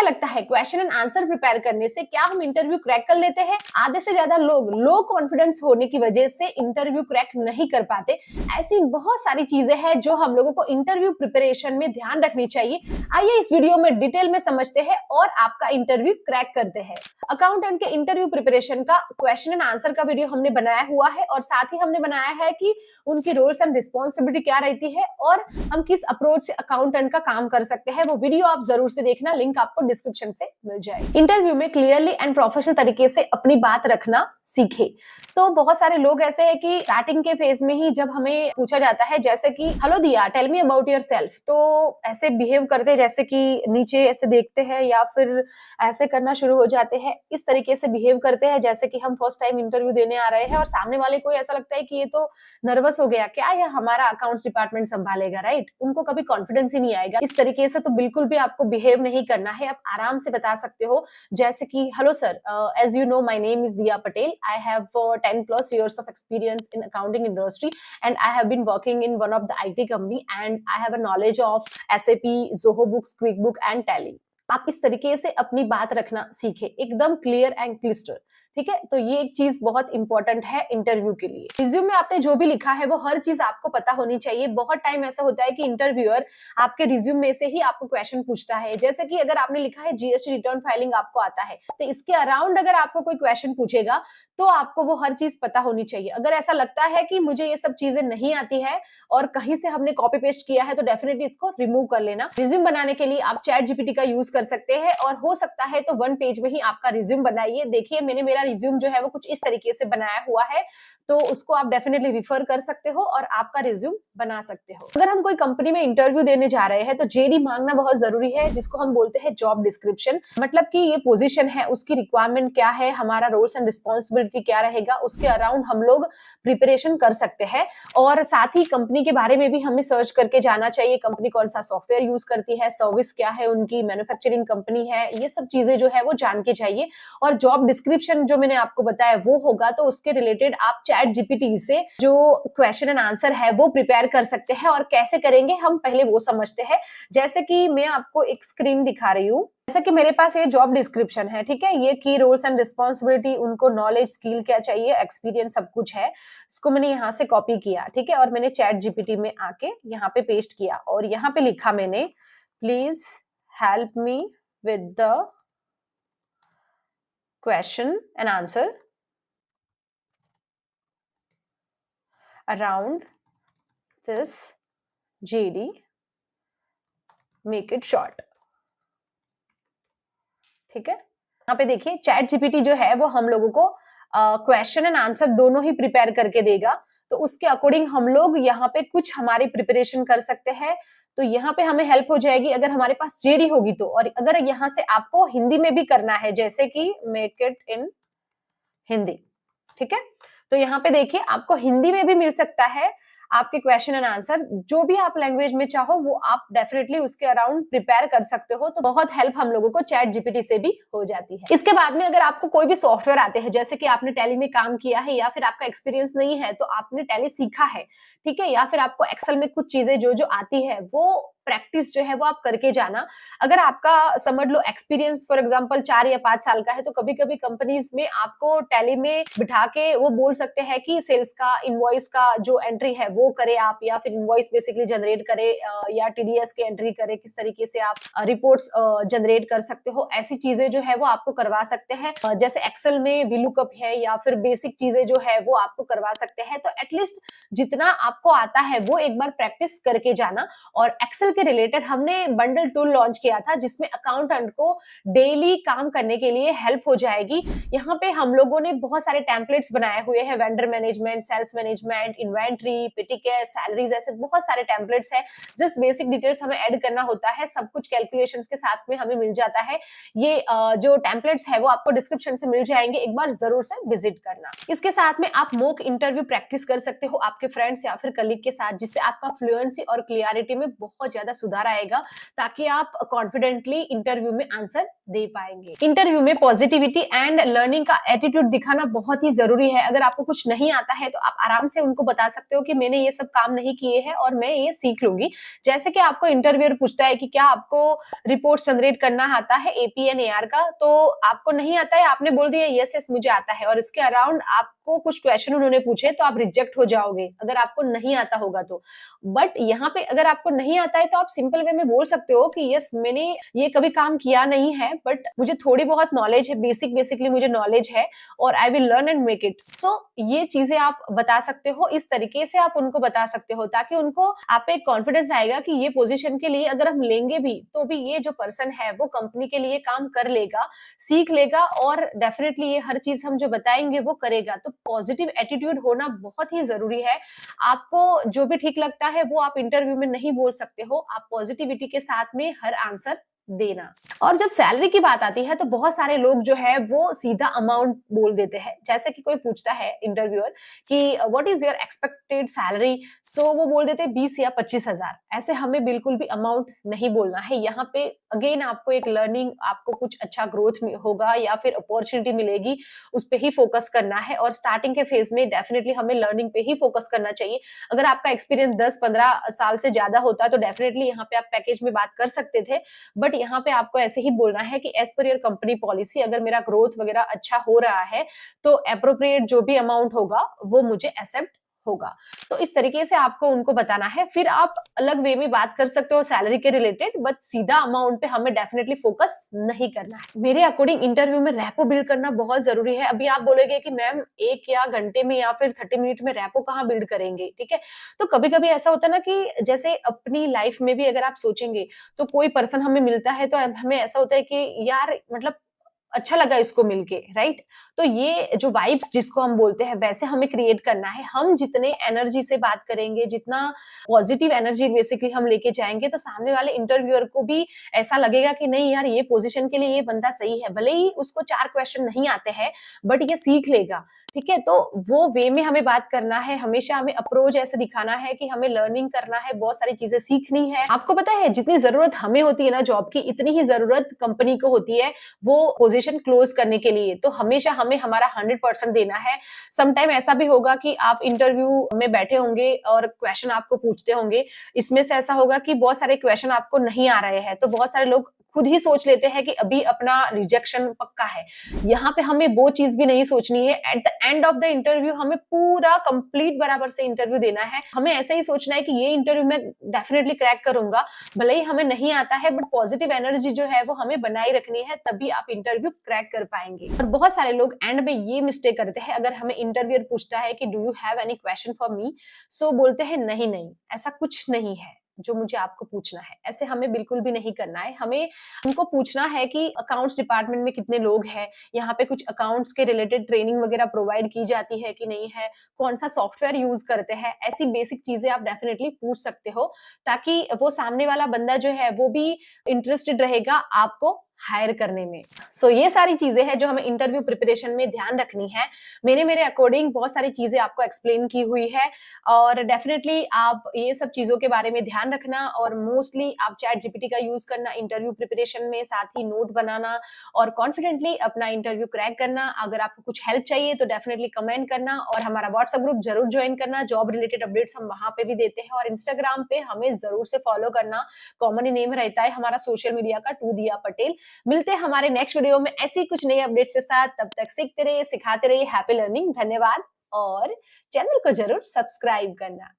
लगता है question and answer prepare करने से क्या हम इंटरव्यू क्रैक कर लेते हैं? आधे से ज्यादा लोग लो कॉन्फिडेंस होने की वजह से इंटरव्यू क्रैक नहीं कर पाते। ऐसी बहुत सारी चीजें हैं जो हम लोगों को इंटरव्यू प्रिपरेशन में ध्यान रखनी चाहिए। आइए इस वीडियो में डिटेल में समझते हैं और आपका इंटरव्यू क्रैक करते हैं। अकाउंटेंट के इंटरव्यू प्रिपरेशन का क्वेश्चन एंड आंसर का वीडियो हमने बनाया हुआ है और साथ ही हमने बनाया है कि उनकी रोल्स एंड रिस्पॉन्सिबिलिटी क्या रहती है और हम किस अप्रोच से अकाउंटेंट का काम कर सकते हैं। वो वीडियो आप जरूर से देखना, लिंक आपको डिस्क्रिप्शन से मिल जाए। इंटरव्यू में क्लियरली एंड प्रोफेशनल तरीके से अपनी बात रखना सीखे। तो बहुत सारे लोग ऐसे हैं कि स्टार्टिंग के फेज में ही जब हमें पूछा जाता है जैसे कि हेलो दिया, टेल मी अबाउट योरसेल्फ, तो ऐसे बिहेव करते हैं जैसे कि नीचे ऐसे देखते हैं या फिर ऐसे करना शुरू हो जाते हैं। इस तरीके से बिहेव करते हैं जैसे कि हम फर्स्ट टाइम इंटरव्यू देने आ रहे हैं और सामने वाले को ऐसा लगता है कि ये तो नर्वस हो गया क्या, या हमारा अकाउंट्स डिपार्टमेंट संभालेगा, राइट? उनको कभी कॉन्फिडेंस ही नहीं आएगा। इस तरीके से तो बिल्कुल भी आपको बिहेव नहीं करना है। आप आराम से बता सकते हो जैसे कि hello sir, as you know my name is Diya Patel, I have 10+ years of experience in accounting industry and I have been working in one of the IT company and I have a knowledge of SAP, Zoho Books, QuickBook and Tally। आप इस तरीके से अपनी बात रखना सीखे, एकदम clear and clyster. ठीक है, तो ये एक चीज बहुत इंपॉर्टेंट है इंटरव्यू के लिए। रिज्यूम में आपने जो भी लिखा है वो हर चीज आपको पता होनी चाहिए। बहुत टाइम ऐसा होता है कि इंटरव्यूअर आपके रिज्यूम में से ही आपको क्वेश्चन पूछता है, जैसे कि अगर आपने लिखा है जीएसटी रिटर्न फाइलिंग आपको आता है, तो इसके अराउंड अगर आपको कोई क्वेश्चन पूछेगा तो आपको वो हर चीज पता होनी चाहिए। अगर ऐसा लगता है कि मुझे ये सब चीजें नहीं आती है और कहीं से हमने कॉपी पेस्ट किया है, तो डेफिनेटली इसको रिमूव कर लेना। रिज्यूम बनाने के लिए आप चैट जीपीटी का यूज कर सकते हैं और हो सकता है तो 1 पेज में ही आपका रिज्यूम बनाइए। देखिए मैंने मेरा रिज्यूम जो है वो कुछ इस तरीके से बनाया हुआ है, तो उसको आप डेफिनेटली रिफर कर सकते हो और आपका रिज्यूम बना सकते हो। अगर हम कोई कंपनी में इंटरव्यू देने जा रहे हैं तो जेडी मांगना बहुत जरूरी है, जिसको हम बोलते हैं जॉब डिस्क्रिप्शन। मतलब कि ये पोजीशन है, उसकी रिक्वायरमेंट क्या है, हमारा रोल्स एंड रिस्पॉन्सिबिलिटी क्या रहेगा, उसके अराउंड हम लोग प्रिपरेशन कर सकते हैं। और साथ ही कंपनी के बारे में भी हमें सर्च करके जाना चाहिए, कंपनी कौन सा सॉफ्टवेयर यूज करती है, सर्विस क्या है उनकी, मैन्युफैक्चरिंग कंपनी है, ये सब चीजें जो है वो जान के चाहिए। और जॉब डिस्क्रिप्शन जो मैंने आपको बताया वो होगा, तो उसके रिलेटेड आप चैट जीपीटी से जो क्वेश्चन एंड आंसर है वो प्रिपेयर कर सकते हैं। और कैसे करेंगे हम पहले वो समझते हैं। जैसे कि मैं आपको एक स्क्रीन दिखा रही हूँ, जैसे कि मेरे पास ये जॉब डिस्क्रिप्शन है, ठीक है। ये की रोल्स एंड रिस्पॉन्सिबिलिटी, उनको नॉलेज, स्किल क्या चाहिए, एक्सपीरियंस, सब कुछ है। इसको मैंने यहाँ से कॉपी किया, ठीक है, और मैंने चैट जीपीटी में आके यहाँ पे पेस्ट किया और यहाँ पे लिखा मैंने, please help me with the question and answer around this JD, make it short। ठीक है, यहाँ पे देखिए चैट जीपीटी जो है वो हम लोगों को क्वेश्चन एंड आंसर दोनों ही प्रिपेयर करके देगा। तो उसके अकॉर्डिंग हम लोग यहाँ पे कुछ हमारी प्रिपरेशन कर सकते हैं। तो यहाँ पे हमें हेल्प हो जाएगी अगर हमारे पास जेडी होगी तो। और अगर यहाँ से आपको हिंदी में भी करना है, जैसे कि मेक इट इन हिंदी, ठीक है, तो यहाँ पे देखिए आपको हिंदी में भी मिल सकता है आपके क्वेश्चन एंड आंसर। जो भी आप लैंग्वेज में चाहो वो आप डेफिनेटली उसके अराउंड प्रिपेयर कर सकते हो। तो बहुत हेल्प हम लोगों को चैट जीपीटी से भी हो जाती है। इसके बाद में अगर आपको कोई भी सॉफ्टवेयर आते हैं, जैसे कि आपने टैली में काम किया है या फिर आपका एक्सपीरियंस नहीं है तो आपने टैली सीखा है, ठीक है, या फिर आपको एक्सेल में कुछ चीजें जो जो आती है वो प्रैक्टिस जो है वो आप करके जाना। अगर आपका समझ लो एक्सपीरियंस फॉर एग्जांपल 4 या 5 साल का है, तो कभी कभी कंपनीज में आपको टैली में बिठा के वो बोल सकते हैं कि सेल्स का, इनवॉइस का जो एंट्री है वो करे आप, या फिर इनवॉइस बेसिकली जनरेट करे, या टीडीएस की एंट्री करे, किस तरीके से आप रिपोर्ट्स जनरेट कर सकते हो। ऐसी चीजें जो है वो आपको करवा सकते हैं। जैसे एक्सेल में वीलुकअप है या फिर बेसिक चीजें जो है वो आपको करवा सकते हैं। तो एटलीस्ट जितना आपको आता है वो एक बार प्रैक्टिस करके जाना। और एक्सेल के रिलेटेड हमने बंडल टूल लॉन्च किया था, जिसमें अकाउंटेंट को डेली काम करने के लिए हेल्प हो जाएगी। यहाँ पे हम लोगों ने बहुत सारे टेम्पलेट्स बनाए हुए हैं, vendor management, sales management, inventory, petty cash, salaries, ऐसे बहुत सारे टेम्पलेट्स हैं। जस्ट बेसिक डिटेल्स हमें ऐड करना होता है, सब कुछ कैलकुलेशंस के साथ में हमें मिल जाता है। ये जो टेम्पलेट्स है वो आपको डिस्क्रिप्शन से मिल जाएंगे, एक बार जरूर से विजिट करना। इसके साथ में आप मॉक इंटरव्यू प्रैक्टिस कर सकते हो आपके फ्रेंड्स या फिर कलीग के साथ, जिससे आपका फ्लुएंसी और क्लियरिटी में बहुत ज्यादा ज्यादा सुधार आएगा, ताकि आप कॉन्फिडेंटली इंटरव्यू में आंसर दे पाएंगे। इंटरव्यू में पॉजिटिविटी एंड लर्निंग का एटीट्यूड दिखाना बहुत ही जरूरी है। अगर आपको कुछ नहीं आता है तो आप आराम से उनको बता सकते हो कि मैंने ये सब काम नहीं किए हैं और मैं ये सीख लूंगी। जैसे कि आपको इंटरव्यूअर पूछता है कि क्या आपको रिपोर्ट जनरेट करना आता है एपीएन एआर का, तो आपको नहीं आता है, आपने बोल दिया यस यस मुझे आता है, और इसके अराउंड आपको कुछ क्वेश्चन उन्होंने पूछे, तो आप रिजेक्ट हो जाओगे अगर आपको नहीं आता होगा तो। बट यहाँ पे अगर आपको नहीं आता है तो आप सिंपल वे में बोल सकते हो कि यस मैंने ये कभी काम किया नहीं है, बट मुझे थोड़ी बहुत नॉलेज है, बेसिकली मुझे नॉलेज है, और I will learn and make it. So ये चीजें आप बता सकते हो, इस तरीके से आप उनको बता सकते हो, ताकि उनको आप पे कॉन्फिडेंस आएगा कि ये पोजीशन के लिए अगर हम लेंगे भी तो भी ये जो पर्सन है वो कंपनी के लिए काम कर लेगा, सीख लेगा, और डेफिनेटली ये हर चीज हम जो बताएंगे वो करेगा। तो पॉजिटिव एटीट्यूड होना बहुत ही जरूरी है। आपको जो भी ठीक लगता है वो आप इंटरव्यू में नहीं बोल सकते हो, आप पॉजिटिविटी के साथ में हर आंसर देना। और जब सैलरी की बात आती है तो बहुत सारे लोग जो है वो सीधा अमाउंट बोल देते हैं। जैसे कि कोई पूछता है इंटरव्यूअर कि what is your expected salary, so वो बोल देते हैं 20 या 25,000। ऐसे हमें बिल्कुल भी अमाउंट नहीं बोलना है। यहाँ पे अगेन आपको एक लर्निंग, आपको कुछ अच्छा ग्रोथ होगा या फिर अपॉर्चुनिटी मिलेगी, उस पर ही फोकस करना है। और स्टार्टिंग के फेज में डेफिनेटली हमें लर्निंग पे ही फोकस करना चाहिए। अगर आपका एक्सपीरियंस 10-15 साल से ज्यादा होता तो डेफिनेटली यहाँ पे आप पैकेज में बात कर सकते थे, बट यहाँ पे आपको ऐसे ही बोलना है कि as per your company policy अगर मेरा ग्रोथ वगैरह अच्छा हो रहा है तो एप्रोप्रिएट जो भी अमाउंट होगा वो मुझे एक्सेप्ट होगा। तो इस तरीके से आपको उनको बताना है। फिर आप अलग वे में बात कर सकते हो सैलरी के रिलेटेड, बट सीधा अमाउंट पे हमें डेफिनेटली फोकस नहीं करना है। मेरे अकॉर्डिंग इंटरव्यू में रैपो बिल्ड करना बहुत जरूरी है। अभी आप बोलोगे कि मैम 1 या घंटे में या फिर 30 मिनट में रैपो कहाँ बिल्ड करेंगे, ठीक है। तो कभी कभी ऐसा होता है ना कि जैसे अपनी लाइफ में भी अगर आप सोचेंगे तो कोई पर्सन हमें मिलता है तो हमें ऐसा होता है कि यार मतलब अच्छा लगा इसको मिलके, राइट। तो ये जो वाइब्स जिसको हम बोलते हैं वैसे हमें क्रिएट करना है। हम जितने एनर्जी से बात करेंगे, जितना पॉजिटिव एनर्जी बेसिकली हम लेके जाएंगे, तो सामने वाले इंटरव्यूअर को भी ऐसा लगेगा कि नहीं यार ये पोजीशन के लिए ये बंदा सही है। भले ही उसको 4 क्वेश्चन नहीं आते हैं बट ये सीख लेगा, ठीक है। तो वो वे में हमें बात करना है। हमेशा हमें अप्रोच ऐसे दिखाना है कि हमें लर्निंग करना है, बहुत सारी चीजें सीखनी है। आपको पता है जितनी जरूरत हमें होती है ना जॉब की, इतनी ही जरूरत कंपनी को होती है वो पोजीशन क्लोज करने के लिए। तो हमेशा हमें हमारा 100% देना है। सम टाइम ऐसा भी होगा कि आप इंटरव्यू में बैठे होंगे और क्वेश्चन आपको पूछते होंगे, इसमें से ऐसा होगा कि बहुत सारे क्वेश्चन आपको नहीं आ रहे हैं, तो बहुत सारे लोग खुद ही सोच लेते हैं कि अभी अपना रिजेक्शन पक्का है। यहाँ पे हमें वो चीज भी नहीं सोचनी है। At the end of the interview हमें पूरा कंप्लीट बराबर से इंटरव्यू देना है। हमें ऐसे ही सोचना है कि ये इंटरव्यू मैं डेफिनेटली क्रैक करूंगा, भले ही हमें नहीं आता है, बट पॉजिटिव एनर्जी जो है वो हमें बनाए रखनी है, तभी आप इंटरव्यू क्रैक कर पाएंगे। और बहुत सारे लोग एंड में ये मिस्टेक करते हैं, अगर हमें इंटरव्यूअर पूछता है कि do you have any question for me, so बोलते हैं नहीं नहीं ऐसा कुछ नहीं है जो मुझे आपको पूछना है। ऐसे हमें बिल्कुल भी नहीं करना है। हमें उनको पूछना है कि अकाउंट्स डिपार्टमेंट में कितने लोग हैं, यहाँ पे कुछ अकाउंट्स के रिलेटेड ट्रेनिंग वगैरह प्रोवाइड की जाती है कि नहीं है, कौन सा सॉफ्टवेयर यूज करते हैं। ऐसी बेसिक चीजें आप डेफिनेटली पूछ सकते हो, ताकि वो सामने वाला बंदा जो है वो भी इंटरेस्टेड रहेगा आपको हायर करने में। सो ये सारी चीजें हैं जो हमें इंटरव्यू प्रिपरेशन में ध्यान रखनी है। मेरे अकॉर्डिंग बहुत सारी चीजें आपको एक्सप्लेन की हुई है, और डेफिनेटली आप ये सब चीजों के बारे में ध्यान रखना, और मोस्टली आप चैट जीपीटी का यूज करना इंटरव्यू प्रिपरेशन में, साथ ही नोट बनाना और कॉन्फिडेंटली अपना इंटरव्यू क्रैक करना। अगर आपको कुछ हेल्प चाहिए तो डेफिनेटली कमेंट करना, और हमारा व्हाट्सएप ग्रुप जरूर ज्वाइन करना। जॉब रिलेटेड अपडेट्स हम वहां पे भी देते हैं, और इंस्टाग्राम पे हमें जरूर से फॉलो करना। कॉमन नेम रहता है हमारा सोशल मीडिया का, टू दिया पटेल। मिलते हैं हमारे नेक्स्ट वीडियो में ऐसी कुछ नई अपडेट्स के साथ। तब तक सीखते रहिए, सिखाते रहिए। Happy learning. धन्यवाद, और चैनल को जरूर सब्सक्राइब करना।